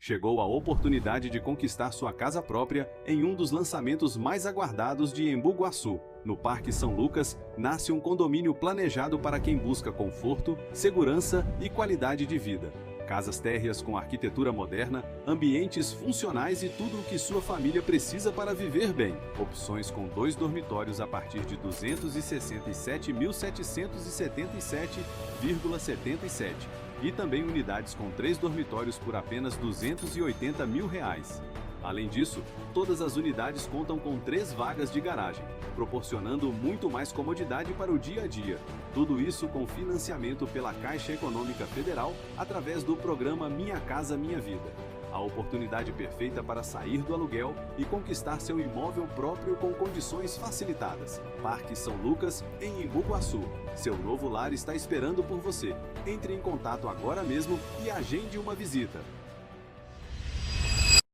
Chegou a oportunidade de conquistar sua casa própria em um dos lançamentos mais aguardados de Embu Guaçu. No Parque São Lucas, nasce um condomínio planejado para quem busca conforto, segurança e qualidade de vida. Casas térreas com arquitetura moderna, ambientes funcionais e tudo o que sua família precisa para viver bem. Opções com 2 dormitórios a partir de R$ 267.777,77 e também unidades com 3 dormitórios por apenas R$ 280 mil. Além disso, todas as unidades contam com 3 vagas de garagem, proporcionando muito mais comodidade para o dia a dia. Tudo isso com financiamento pela Caixa Econômica Federal através do programa Minha Casa Minha Vida. A oportunidade perfeita para sair do aluguel e conquistar seu imóvel próprio com condições facilitadas. Parque São Lucas, em Embu Guaçu. Seu novo lar está esperando por você. Entre em contato agora mesmo e agende uma visita.